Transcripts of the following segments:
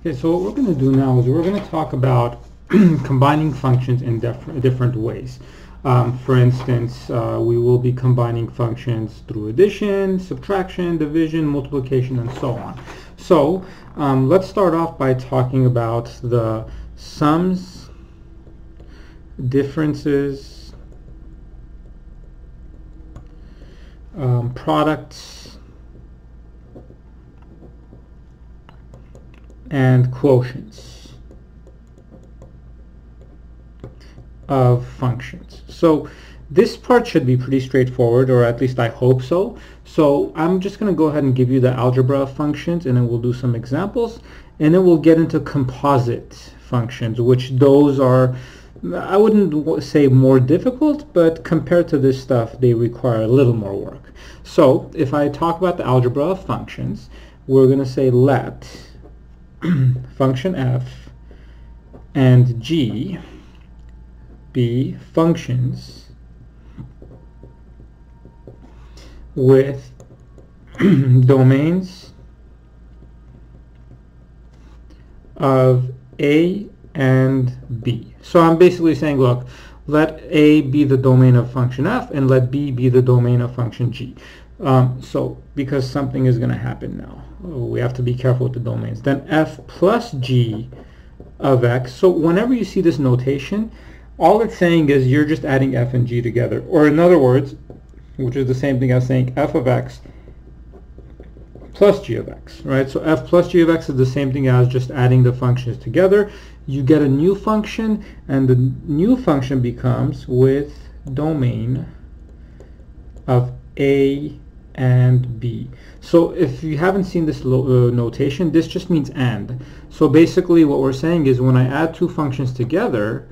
Okay, so what we're going to do now is we're going to talk about combining functions in different ways. For instance, we will be combining functions through addition, subtraction, division, multiplication, and so on. So let's start off by talking about the sums, differences, products, and quotients of functions. So this part should be pretty straightforward, or at least I hope so. So I'm just going to go ahead and give you the algebra of functions, and then we'll do some examples, and then we'll get into composite functions, which those are, I wouldn't say more difficult, but compared to this stuff, they require a little more work. So if I talk about the algebra of functions, we're going to say let function f and g be functions with domains of a and b. So I'm basically saying, look, let a be the domain of function f and let b be the domain of function g. So because something is going to happen now, we have to be careful with the domains. Then f plus g of x. So whenever you see this notation, all it's saying is you're just adding f and g together. Or in other words, which is the same thing as saying f of x plus g of x, right? So f plus g of x is the same thing as just adding the functions together. You get a new function, and the new function becomes with domain of a and b. So if you haven't seen this notation, this just means and. So basically what we're saying is when I add two functions together,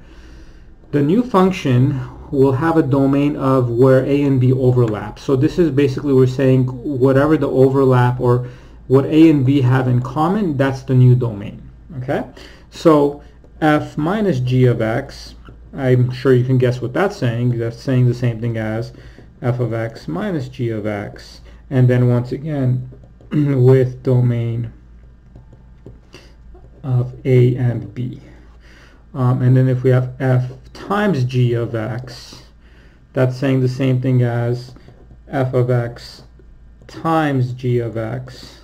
the new function will have a domain of where a and b overlap. So this is basically, we're saying whatever the overlap or what a and b have in common, that's the new domain. Okay? So f minus g of x, I'm sure you can guess what that's saying. That's saying the same thing as f of x minus g of x, and then once again with domain of a and b. And then if we have f times g of x, that's saying the same thing as f of x times g of x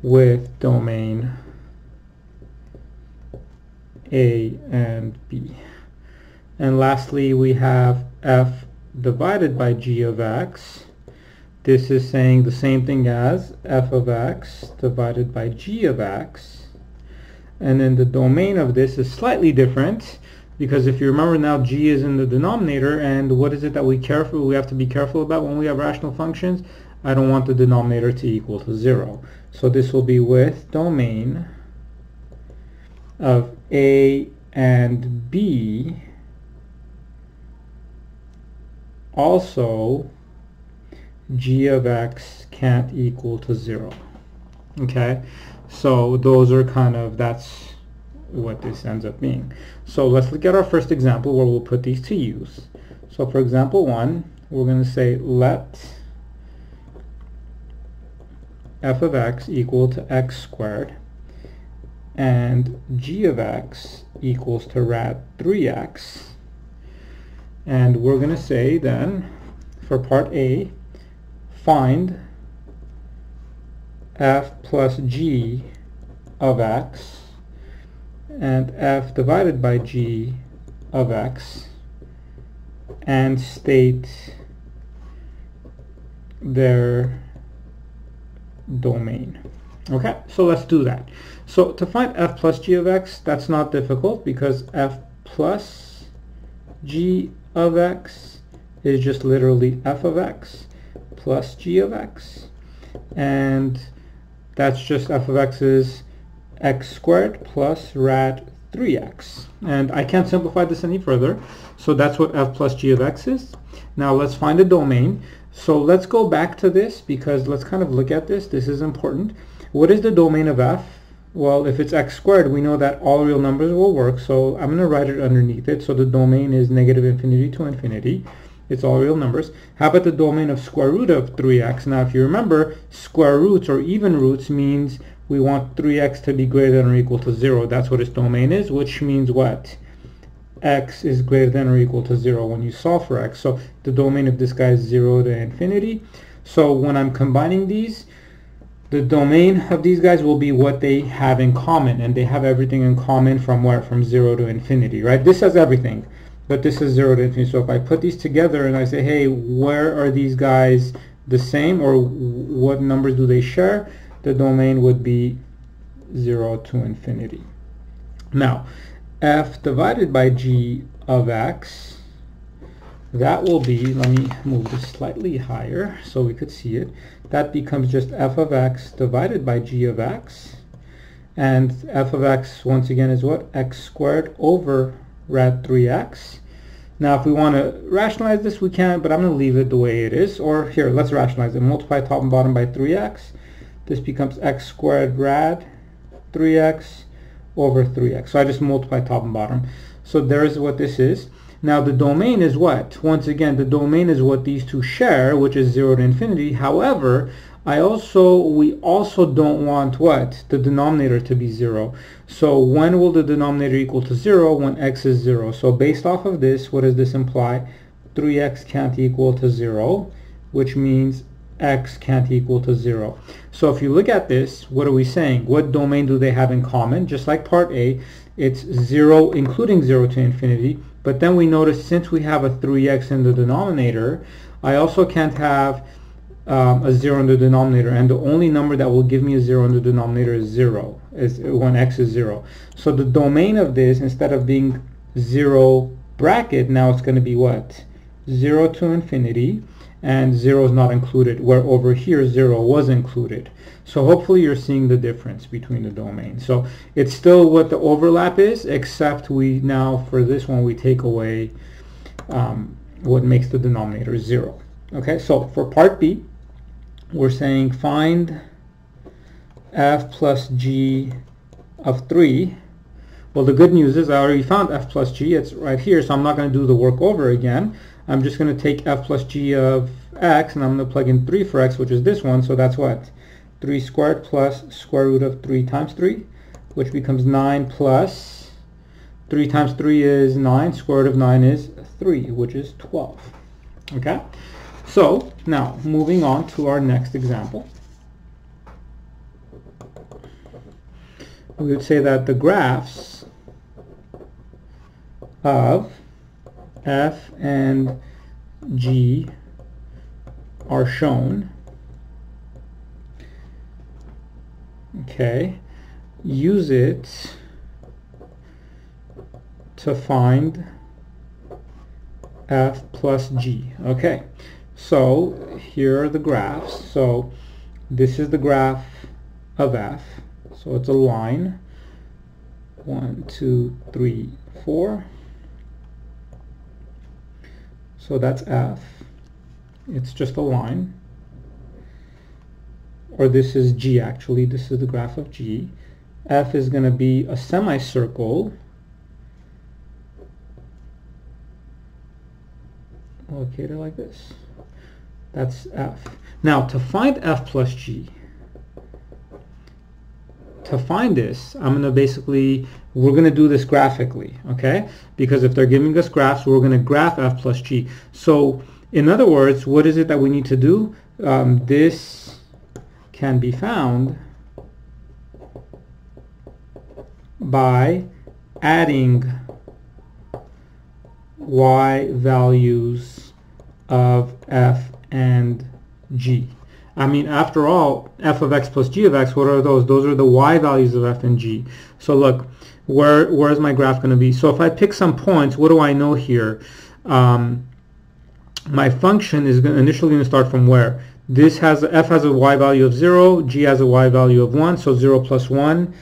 with domain a and b. And lastly, we have f divided by g of x. This is saying the same thing as f of x divided by g of x. And then the domain of this is slightly different, because if you remember now, g is in the denominator, and what is it that we have to be careful about when we have rational functions? I don't want the denominator to equal to 0. So this will be with domain of a and b, also g of x can't equal to 0. Okay, so those are kind of, that's what this ends up being. So let's look at our first example where we'll put these to use. So for example 1, we're going to say let f of x equal to x squared and g of x equals to rad 3x. And we're going to say then, for part A, find f plus g of x and f divided by g of x, and state their domain. Okay, so let's do that. So to find f plus g of x, that's not difficult, because f plus g of x is just literally f of x plus g of x, and that's just f of x is x squared plus rad 3x. And I can't simplify this any further, so that's what f plus g of x is. Now let's find a domain. So let's go back to this, because let's kind of look at this. This is important. What is the domain of f? Well, if it's x squared, we know that all real numbers will work, so I'm going to write it underneath it. So the domain is negative infinity to infinity. It's all real numbers. How about the domain of square root of 3x? Now, if you remember, square roots or even roots means we want 3x to be greater than or equal to 0. That's what its domain is, which means what? X is greater than or equal to 0 when you solve for x. So the domain of this guy is 0 to infinity. So when I'm combining these, the domain of these guys will be what they have in common, and they have everything in common from where? From 0 to infinity, right? This has everything, but this is 0 to infinity. So if I put these together and I say, hey, where are these guys the same, or what numbers do they share? The domain would be 0 to infinity. Now, f divided by g of x, that will be, let me move this slightly higher so we could see it. That becomes just f of x divided by g of x. And f of x, once again, is what? X squared over rad 3x. Now, if we want to rationalize this, we can, but I'm going to leave it the way it is. Or here, let's rationalize it. Multiply top and bottom by 3x. This becomes x squared rad 3x over 3x. So I just multiply top and bottom. So there is what this is. Now the domain is what? Once again, the domain is what these two share, which is 0 to infinity. However, we also don't want what? The denominator to be 0. So when will the denominator equal to 0? When x is 0. So based off of this, what does this imply? 3x can't equal to 0, which means x can't equal to 0. So if you look at this, what are we saying? What domain do they have in common? Just like part A, it's 0 including 0 to infinity. But then we notice, since we have a 3x in the denominator, I also can't have a 0 in the denominator, and the only number that will give me a 0 in the denominator is 0, is when x is 0. So the domain of this, instead of being 0 bracket, now it's going to be what? 0 to infinity, and 0 is not included, where over here 0 was included. So hopefully you're seeing the difference between the domains. So it's still what the overlap is, except we now, for this one, we take away what makes the denominator 0. Okay, so for part B, we're saying find f plus g of 3. Well, the good news is I already found f plus g. It's right here, so I'm not going to do the work over again. I'm just going to take f plus g of x, and I'm going to plug in 3 for x, which is this one. So that's what? 3 squared plus square root of 3 times 3, which becomes 9 plus 3 times 3 is 9. Square root of 9 is 3, which is 12. Okay? So now moving on to our next example. We would say that the graphs of f and g are shown. Okay, use it to find f plus g. Okay, so here are the graphs. So this is the graph of f. So it's a line, 1, 2, 3, 4. So that's f. It's just a line. Or this is g, actually. This is the graph of g. F is going to be a semicircle located like this. That's f. Now, to find f plus g, to find this, I'm going to basically, we're going to do this graphically, okay? Because if they're giving us graphs, we're going to graph f plus g. So, in other words, what is it that we need to do? This can be found by adding y values of f and g. I mean, after all, f of x plus g of x, what are those? Those are the y values of f and g. So look, where is my graph going to be? So if I pick some points, what do I know here? My function is initially going to start from where? This has, f has a y value of 0, g has a y value of 1, so 0 plus 1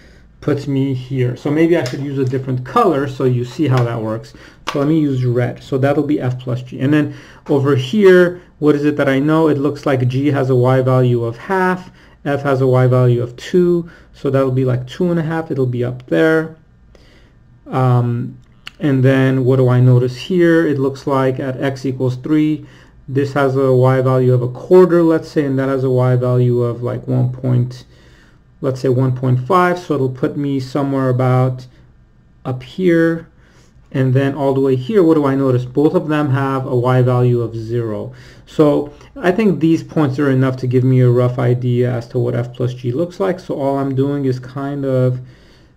puts me here. So maybe I should use a different color so you see how that works. So let me use red. So that'll be f plus g. And then over here, what is it that I know? It looks like g has a y value of half, f has a y value of 2, so that'll be like 2.5. It'll be up there. And then what do I notice here? It looks like at x equals 3, this has a y value of 1/4, let's say, and that has a y value of like 1.2 let's say 1.5, so it'll put me somewhere about up here. And then all the way here, what do I notice? Both of them have a y value of 0. So I think these points are enough to give me a rough idea as to what f plus g looks like. So all I'm doing is kind of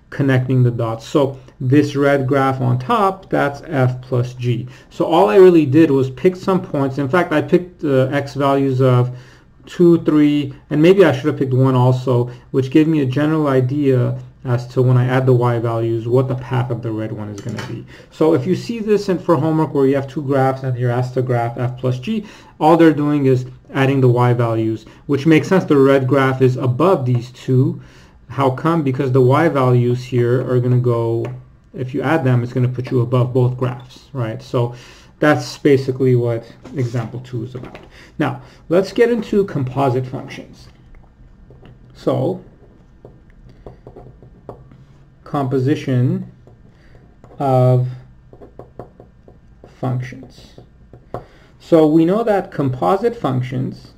connecting the dots. So this red graph on top, that's f plus g. So all I really did was pick some points. In fact, I picked x values of 2, 3, and maybe I should have picked 1 also, which gave me a general idea as to when I add the y values, what the path of the red one is going to be. So if you see this for homework where you have two graphs and you're asked to graph f plus g, all they're doing is adding the y values, which makes sense. The red graph is above these two. How come? Because the y values here are going to go, if you add them, it's going to put you above both graphs, right? So that's basically what example 2 is about. Now, let's get into composite functions. So, composition of functions. So we know that composite functions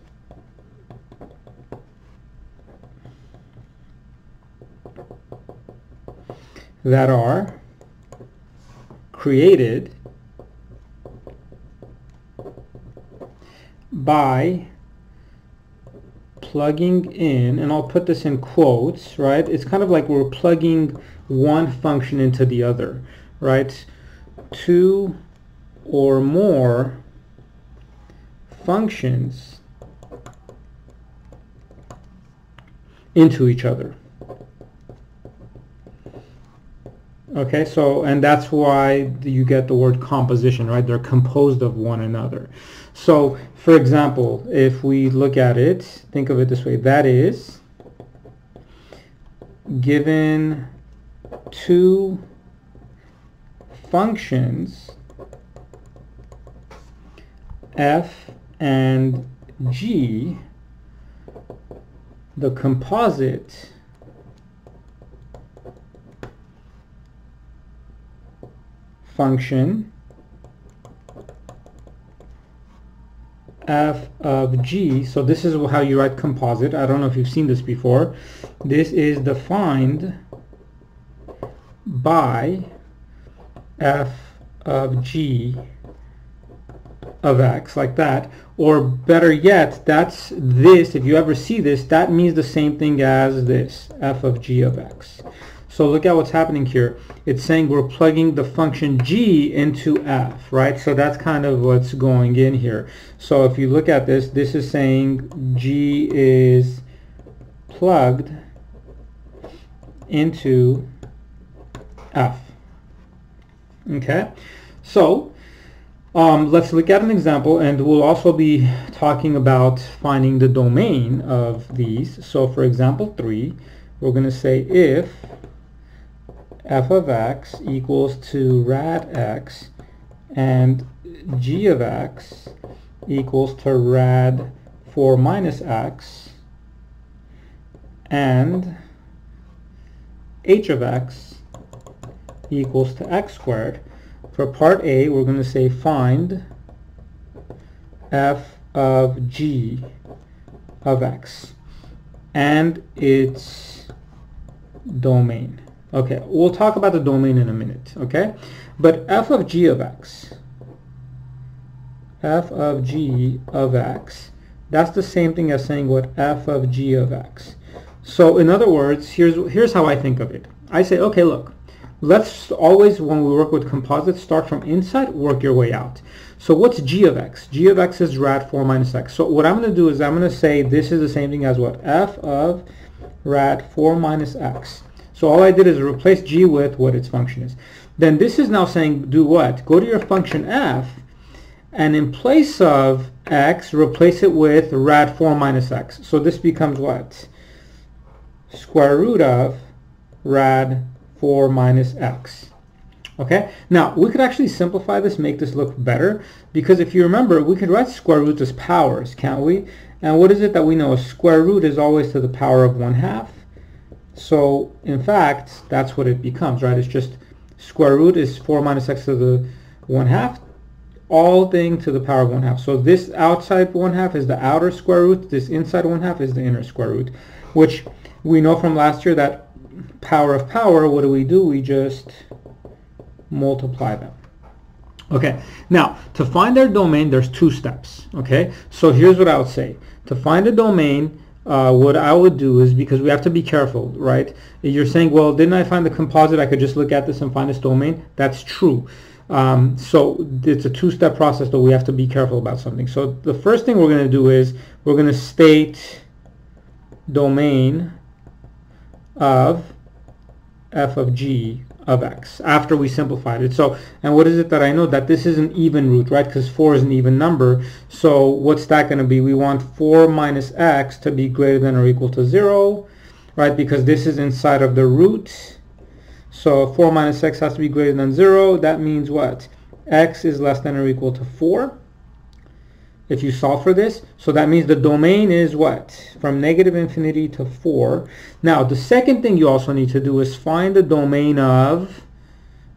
that are created by plugging in, and I'll put this in quotes, right? It's kind of like we're plugging one function into the other, right? Two or more functions into each other. Okay, so, and that's why you get the word composition, right? They're composed of one another. So, for example, if we look at it, think of it this way. That is, given two functions, f and g, the composite function f of g, so this is how you write composite. I don't know if you've seen this before. This is defined by f of g of x, like that. Or better yet, that's this. If you ever see this, that means the same thing as this, f of g of x. So look at what's happening here. It's saying we're plugging the function g into f, right? So that's kind of what's going in here. So if you look at this, this is saying g is plugged into f. Okay? So let's look at an example, and we'll also be talking about finding the domain of these. So for example 3, we're going to say if f of x equals to rad x and g of x equals to rad 4 minus x and h of x equals to x squared. For part A, we're going to say find f of g of x and its domain. Okay, we'll talk about the domain in a minute, okay? But f of g of x, that's the same thing as saying what f of g of x. So in other words, here's how I think of it. I say, okay, look, let's always, when we work with composites, start from inside, work your way out. So what's g of x? G of x is rad 4 minus x. So what I'm going to do is I'm going to say this is the same thing as what? F of rad 4 minus x. So all I did is replace g with what its function is. Then this is now saying do what? Go to your function f, and in place of x, replace it with rad 4 minus x. So this becomes what? Square root of rad 4 minus x. Okay? Now, we could actually simplify this, make this look better, because if you remember, we could write square roots as powers, can't we? And what is it that we know? A square root is always to the power of 1/2. So, in fact, that's what it becomes, right? It's just square root is 4 minus x to the 1/2, all thing to the power of 1/2. So this outside 1/2 is the outer square root, this inside 1/2 is the inner square root, which we know from last year that power of power, what do? We just multiply them. Okay, now to find their domain, there's two steps. Okay, so here's what I would say. To find a domain, what I would do is, because we have to be careful, right? You're saying, well, didn't I find the composite? I could just look at this and find this domain. That's true. So it's a two-step process, though we have to be careful about something. So the first thing we're going to do is we're going to state domain of f of g of x after we simplified it. So, and what is it that I know? That this is an even root, right? Because 4 is an even number. So what's that going to be? We want 4 minus x to be greater than or equal to 0, right? Because this is inside of the root. So 4 minus x has to be greater than 0. That means what? X is less than or equal to 4 if you solve for this. So that means the domain is what? From negative infinity to 4. Now the second thing you also need to do is find the domain of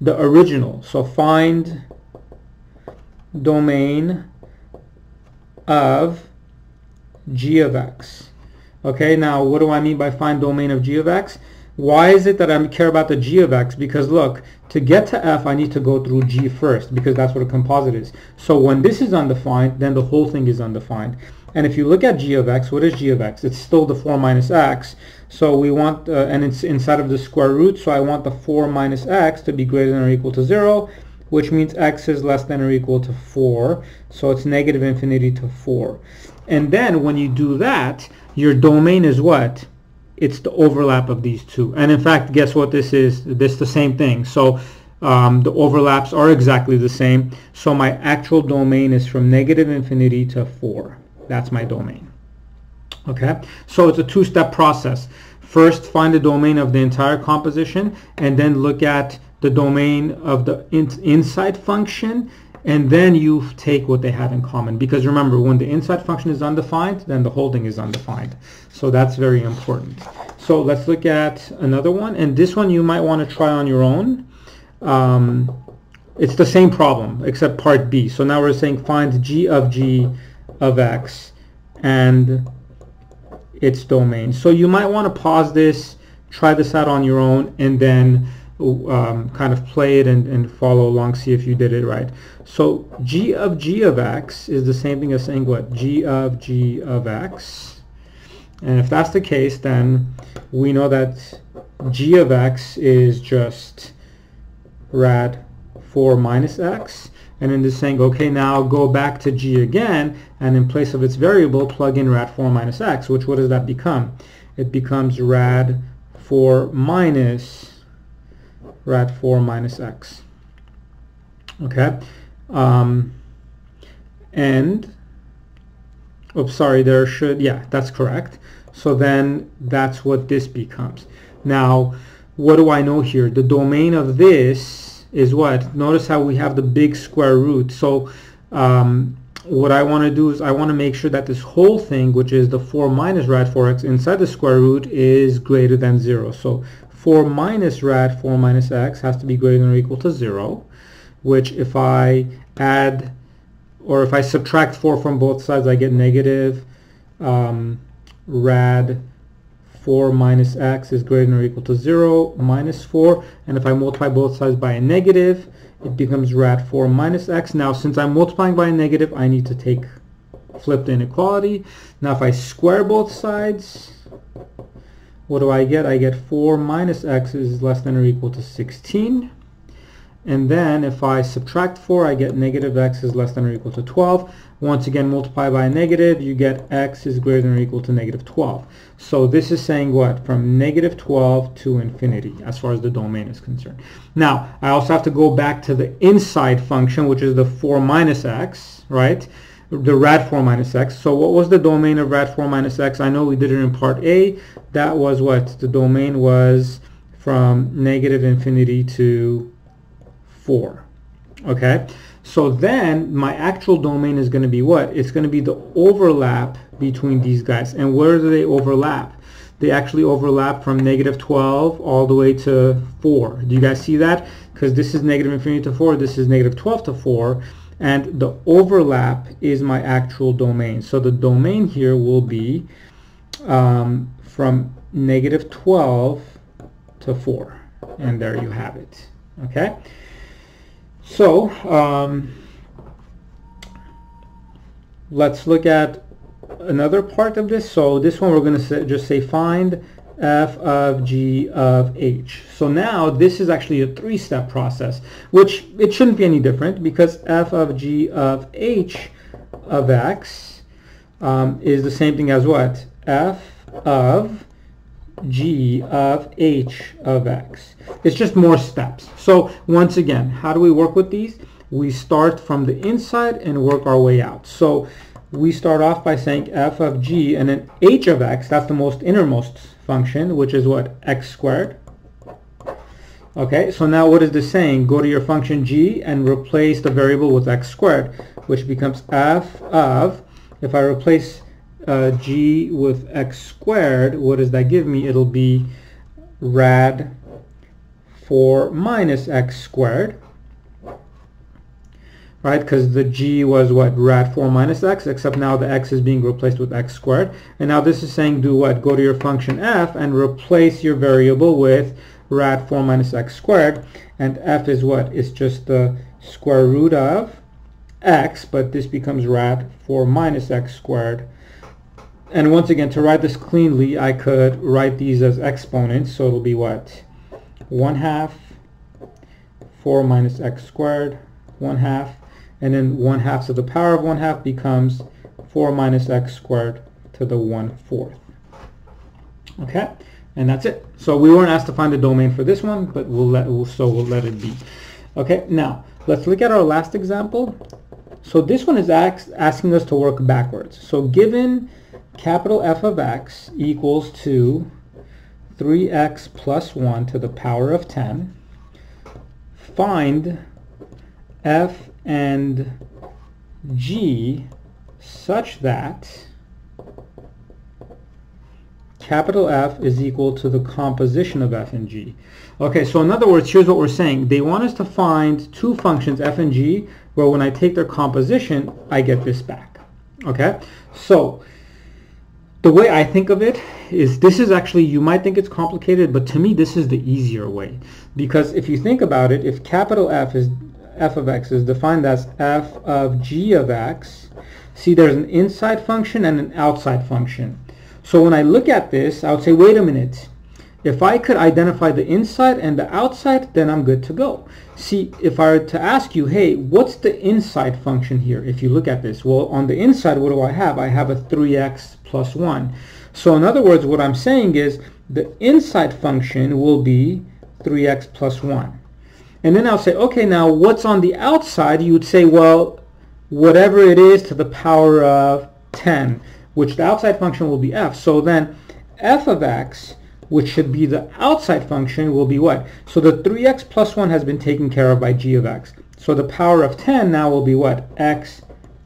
the original. So find domain of g of x. Okay, now what do I mean by find domain of g of x? Why is it that I care about the g of x? Because look, to get to f, I need to go through g first, because that's what a composite is. So when this is undefined, then the whole thing is undefined. And if you look at g of x, what is g of x? It's still the 4 minus x. So we want, and it's inside of the square root, so I want the 4 minus x to be greater than or equal to 0, which means x is less than or equal to 4. So it's negative infinity to 4. And then when you do that, your domain is what? It's the overlap of these two. And in fact, guess what this is? This is the same thing. So the overlaps are exactly the same. So my actual domain is from negative infinity to 4. That's my domain. Okay, so it's a two-step process. First, find the domain of the entire composition, and then look at the domain of the inside function, and then you take what they have in common. Because remember, when the inside function is undefined, then the whole thing is undefined. So that's very important. So let's look at another one, and this one you might want to try on your own. It's the same problem, except part B. So now we're saying find g of x and its domain. So you might want to pause this, try this out on your own, and then kind of play it and follow along, see if you did it right. So g of x is the same thing as saying what? G of x. And if that's the case, then we know that g of x is just rad 4 minus x. And then just saying, okay, now go back to g again, and in place of its variable, plug in rad 4 minus x, which what does that become? It becomes rad 4 minus x. Okay, and oops, sorry, there should, yeah, that's correct. So then that's what this becomes. Now, what do I know here? The domain of this is what? Notice how we have the big square root. So what I want to do is I want to make sure that this whole thing, which is the 4 minus rad 4x inside the square root, is greater than 0. So 4 minus rad 4 minus x has to be greater than or equal to 0, which if I add, or if I subtract 4 from both sides, I get negative rad 4 minus x is greater than or equal to 0 minus 4. And if I multiply both sides by a negative, it becomes rad 4 minus x. Now, since I'm multiplying by a negative, I need to flip the inequality. Now, if I square both sides, what do I get? I get 4 minus x is less than or equal to 16. And then if I subtract 4, I get negative x is less than or equal to 12. Once again, multiply by a negative, you get x is greater than or equal to negative 12. So this is saying what? From negative 12 to infinity, as far as the domain is concerned. Now, I also have to go back to the inside function, which is the 4 minus x, right? The rad 4 minus x. So what was the domain of rad 4 minus x? I know we did it in part A. That was what? The domain was from negative infinity to 4. Okay, so then my actual domain is going to be what? It's going to be the overlap between these guys. And where do they overlap? They actually overlap from negative 12 all the way to 4. Do you guys see that? Because this is negative infinity to 4, this is negative 12 to 4, and the overlap is my actual domain. So the domain here will be from negative 12 to 4. And there you have it. Okay? So, let's look at another part of this. So this one we're going to just say find f of g of h. So now this is actually a three-step process, which it shouldn't be any different, because f of g of h of x is the same thing as what? F of g of h of x. It's just more steps. So once again, how do we work with these? We start from the inside and work our way out. So we start off by saying f of g, and then h of x, that's the most innermost function, which is what? X squared. Okay, so now what is this saying? Go to your function g and replace the variable with x squared, which becomes f of, if I replace g with x squared, what does that give me? It'll be rad 4 minus x squared. Right, because the g was what? Rad 4 minus x, except now the x is being replaced with x squared. And now this is saying do what? Go to your function f and replace your variable with rad 4 minus x squared. And f is what? It's just the square root of x, but this becomes rad 4 minus x squared. And once again, to write this cleanly, I could write these as exponents. So it'll be what? 1/2 4 minus x squared, 1/2. And then 1/2 to the power of 1/2 becomes 4 minus x squared to the 1/4. Okay, and that's it. So we weren't asked to find the domain for this one, but we'll let it be. Okay, now let's look at our last example. So this one is asking us to work backwards. So given capital F of x equals to 3x plus 1 to the power of 10, find f and g such that capital F is equal to the composition of f and g. Okay, so in other words, here's what we're saying. They want us to find two functions, f and g, where when I take their composition, I get this back. Okay, so the way I think of it is, this is actually, you might think it's complicated, but to me this is the easier way. Because if you think about it, if capital F of x is defined as f of g of x, see there's an inside function and an outside function. So when I look at this, I would say, wait a minute. If I could identify the inside and the outside, then I'm good to go. See, if I were to ask you, hey, what's the inside function here? If you look at this, well, on the inside, what do I have? I have a 3x plus 1. So in other words, what I'm saying is the inside function will be 3x plus 1. And then I'll say, okay, now what's on the outside? You would say, well, whatever it is to the power of 10, which the outside function will be f. So then f of x, which should be the outside function, will be what? So the 3x plus 1 has been taken care of by g of x. So the power of 10 now will be what? X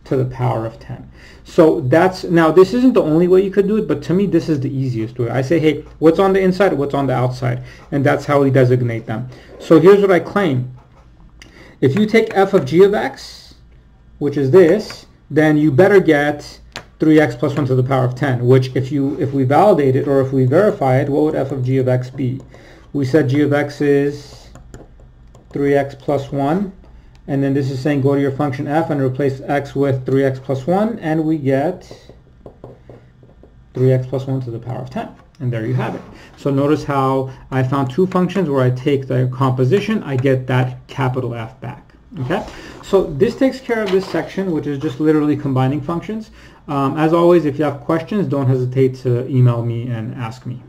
to the power of 10. So that's, now this isn't the only way you could do it, but to me this is the easiest way. I say, hey, what's on the inside, what's on the outside? And that's how we designate them. So here's what I claim. If you take f of g of x, which is this, then you better get 3x plus 1 to the power of 10, which if we validate it, or if we verify it, what would f of g of x be? We said g of x is 3x plus 1, and then this is saying go to your function f and replace x with 3x plus 1, and we get 3x plus 1 to the power of 10. And there you have it. So notice how I found two functions where I take the composition, I get that capital F back. Okay, so this takes care of this section, which is just literally combining functions. As always, if you have questions, don't hesitate to email me and ask me.